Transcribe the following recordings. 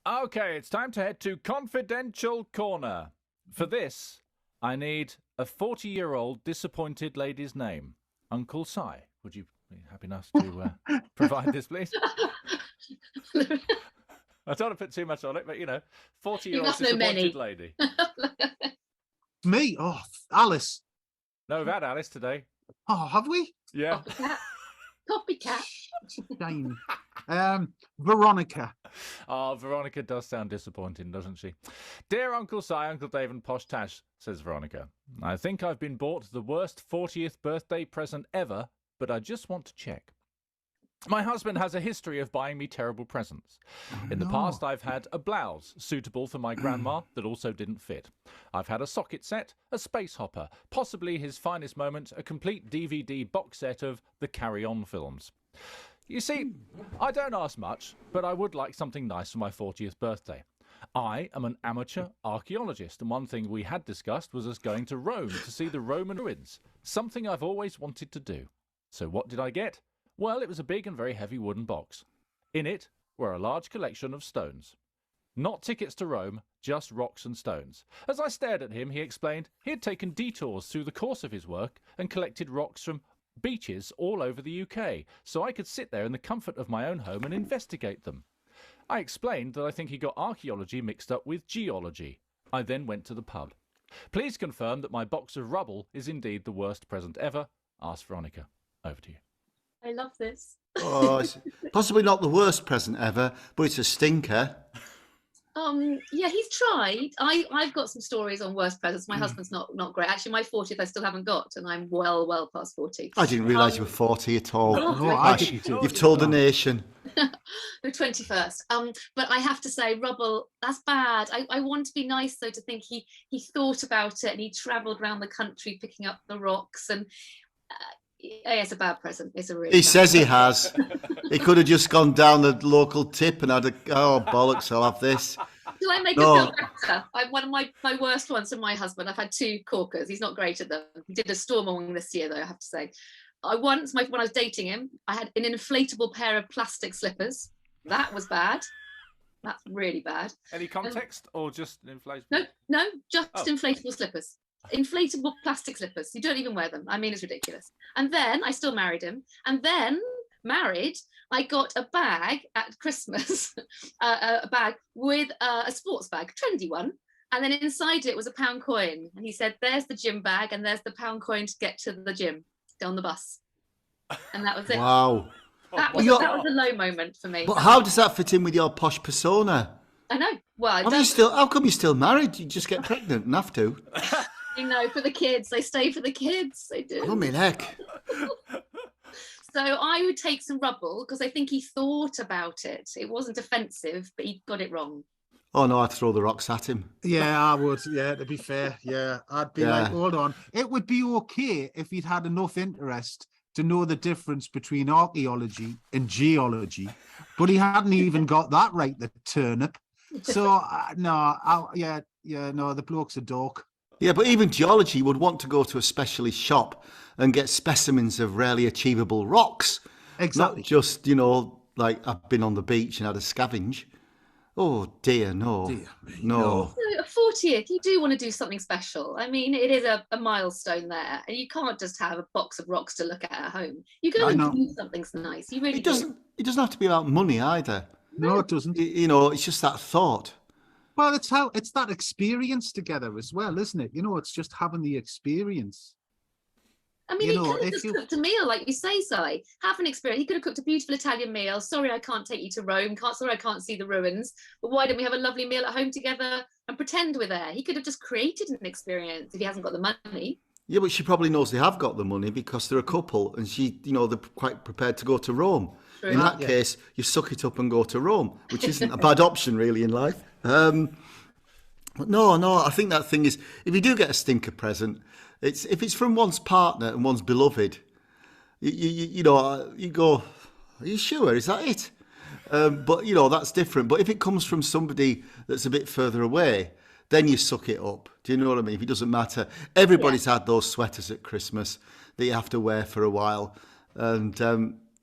Okay, it's time to head to Confidential Corner. For this, I need a 40-year-old disappointed lady's name. Uncle Si. Would you be happy enough to provide this, please? I don't want to put too much on it, but, 40-year-old disappointed lady. Me? Oh, Alice. No, we've had Alice today. Oh, have we? Yeah. Copycat. Shame. Veronica. Oh, Veronica does sound disappointing, doesn't she? Dear Uncle Si, Uncle Dave and Posh Tash, says Veronica, I think I've been bought the worst 40th birthday present ever, but I just want to check. My husband has a history of buying me terrible presents. In the past, I've had a blouse suitable for my grandma that also didn't fit. I've had a socket set, a space hopper, possibly his finest moment, a complete DVD box set of the Carry On films. You see, I don't ask much, but I would like something nice for my 40th birthday. I am an amateur archaeologist, and one thing we had discussed was us going to Rome to see the Roman ruins, something I've always wanted to do. So what did I get? Well, it was a big and very heavy wooden box. In it were a large collection of stones. Not tickets to Rome, just rocks and stones. As I stared at him, he explained he had taken detours through the course of his work and collected rocks from beaches all over the UK, so I could sit there in the comfort of my own home and investigate them. I explained that I think he got archaeology mixed up with geology. I then went to the pub. Please confirm that my box of rubble is indeed the worst present ever, asked Veronica. Over to you. I love this. Oh, it's possibly not the worst present ever, but it's a stinker. Yeah, he's tried. I've got some stories on worst presents. My husband's not great. Actually, my 40th I still haven't got, and I'm well past 40. I didn't realise you were 40 at all. You've told the nation. The 21st. But I have to say, rubble, that's bad. I want to be nice, though, to think he thought about it and he travelled around the country picking up the rocks, and it's a bad present. It's a really. He says he has. He could have just gone down the local tip and had bollocks, I'll have this. Do I make it feel better? One of my worst ones from my husband. I've had 2 corkers. He's not great at them. He did a storm on this year, though, I have to say. When I was dating him, I had an inflatable pair of plastic slippers. That was bad. That's really bad. Any context or just inflatable? No, just inflatable slippers. Inflatable plastic slippers. You don't even wear them. I mean, it's ridiculous. And then I still married him. And then married, I got a bag at Christmas, a bag with a sports bag, trendy one. And then inside it was a £1 coin. And he said, there's the gym bag and there's the £1 coin to get to the gym, on the bus. And that was it. Wow. That was a low moment for me. But how does that fit in with your posh persona? I know. Well, how come you're still married? You just get pregnant and have to. You know, for the kids. They stay for the kids. They do. Oh, my neck. So I would take some rubble because I think he thought about it. It wasn't offensive, but he got it wrong. Oh, no, I'd throw the rocks at him. Yeah, I would. Yeah, to be fair. Yeah, I'd be like, hold on. It would be okay if he'd had enough interest to know the difference between archaeology and geology, but he hadn't even got that right, the turnip. So, the bloke's a dork. Yeah, but even geology would want to go to a specialist shop and get specimens of rarely achievable rocks. Exactly. Not just, like I've been on the beach and had a scavenge. Oh, dear, no. Dear me, no. So, 40th, you do want to do something special. I mean, it is a milestone there, and you can't just have a box of rocks to look at home. You go and do something nice. You really do. It doesn't have to be about money either. No, it doesn't. It's just that thought. Well, it's that experience together as well, isn't it? It's just having the experience. I mean, he could have just cooked a meal, like you say, Si. Have an experience. He could have cooked a beautiful Italian meal. Sorry, I can't take you to Rome. Sorry, I can't see the ruins. But why don't we have a lovely meal at home together and pretend we're there? He could have just created an experience if he hasn't got the money. Yeah, but she probably knows they have got the money because they're a couple and they're quite prepared to go to Rome. True. In that case, you suck it up and go to Rome, which isn't a bad option really in life. But no, I think that thing is, if you do get a stinker present, if it's from one's partner and one's beloved, you go, are you sure? Is that it? But that's different. But if it comes from somebody that's a bit further away, then you suck it up. Do you know what I mean? If it doesn't matter, everybody's had those sweaters at Christmas that you have to wear for a while, and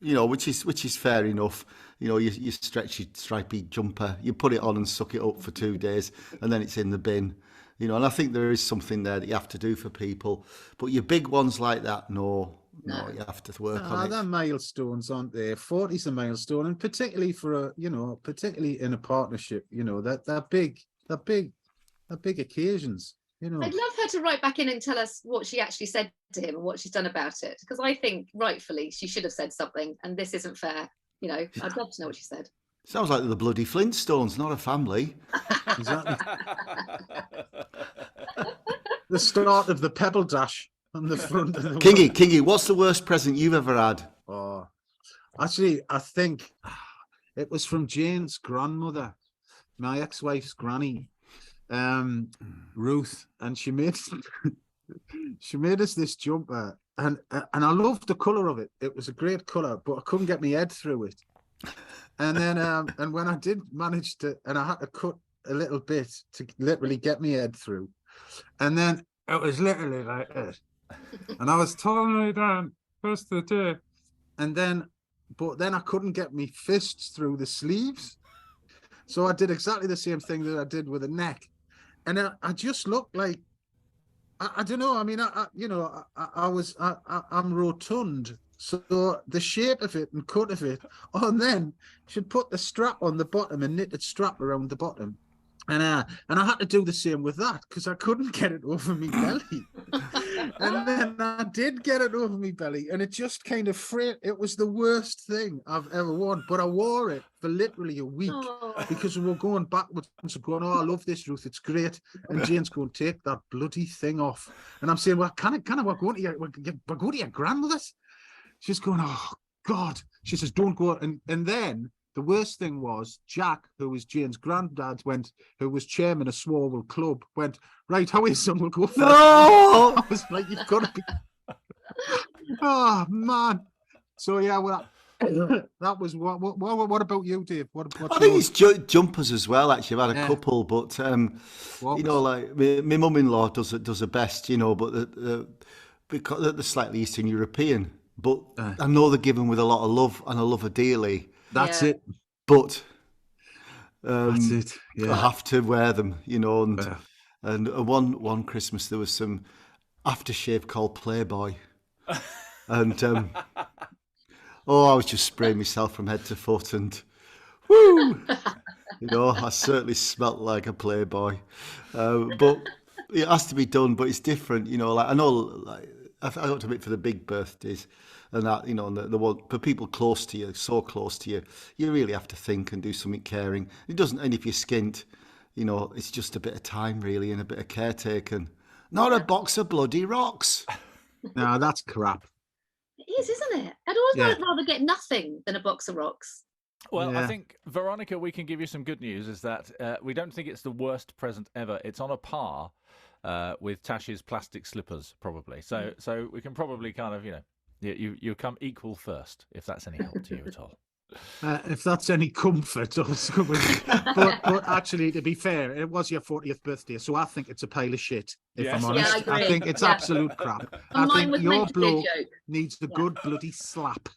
which is fair enough. You know, you stretch your stripy jumper, you put it on and suck it up for 2 days, and then it's in the bin. You know, and I think there is something there that you have to do for people. But your big ones like that, no, you have to work on it. They're milestones, aren't they? 40's a milestone, and particularly particularly in a partnership, they're big occasions. You know, I'd love her to write back in and tell us what she actually said to him and what she's done about it, because I think rightfully she should have said something, and this isn't fair. You know, I'd love to know what she said. Sounds like the bloody Flintstones, not a family. Exactly. The start of the Pebble Dash on the front of the Kingy, what's the worst present you've ever had? Oh, actually, I think it was from Jane's grandmother, my ex-wife's granny, Ruth, and she made us this jumper, and I loved the colour of it. It was a great colour, but I couldn't get my head through it. And then, and when I did manage to, and I had to cut a little bit to literally get my head through, and then it was literally like this, and I was tying it down first the day, but then I couldn't get my fists through the sleeves, so I did exactly the same thing that I did with the neck, and I just looked like, I don't know. I mean, I'm rotund. So the shape of it and cut of it, and then she'd put the strap on the bottom, a knitted strap around the bottom, and I had to do the same with that because I couldn't get it over my belly. And then I did get it over my belly, and it just kind of frayed. It was the worst thing I've ever worn, but I wore it for literally a week because we were going backwards and going, "Oh, I love this, Ruth. It's great." And Jane's going, "Take that bloody thing off." And I'm saying, "Well, can I? We're going to your grandmother's." She's going, "Oh, God." She says, "Don't go." And then the worst thing was Jack, who was Jane's granddad, who was chairman of Swarwell Club, went, "Right, how is son? We'll go for it." No! I was like, "You've got to be." Oh, man. So, yeah, well, that was what about you, Dave? I think it's jumpers as well, actually. I've had a couple, but, like my mum-in-law does the best, but because they're slightly Eastern European. But I know they're given with a lot of love, and I love her dearly. That's it. But that's it. Yeah. I have to wear them, and one Christmas there was some aftershave called Playboy, and I was just spraying myself from head to foot, and woo, I certainly smelt like a Playboy, but it has to be done. But it's different, like I know, like. I got to it for the big birthdays and that, and the one for people close to you, so close to you, you really have to think and do something caring. It doesn't, and if you're skint, it's just a bit of time really and a bit of caretaking. Not a box of bloody rocks. No, that's crap. It is, isn't it? I'd always rather get nothing than a box of rocks. Well, I think, Veronica, we can give you some good news, is that we don't think it's the worst present ever. It's on a par with Tash's plastic slippers, probably. So we can probably kind of, you come equal first, if that's any help to you at all. If that's any comfort. But actually, to be fair, it was your 40th birthday, so I think it's a pile of shit, if I'm honest. Yeah, I think it's absolute crap. I think your bloke needs the good bloody slap.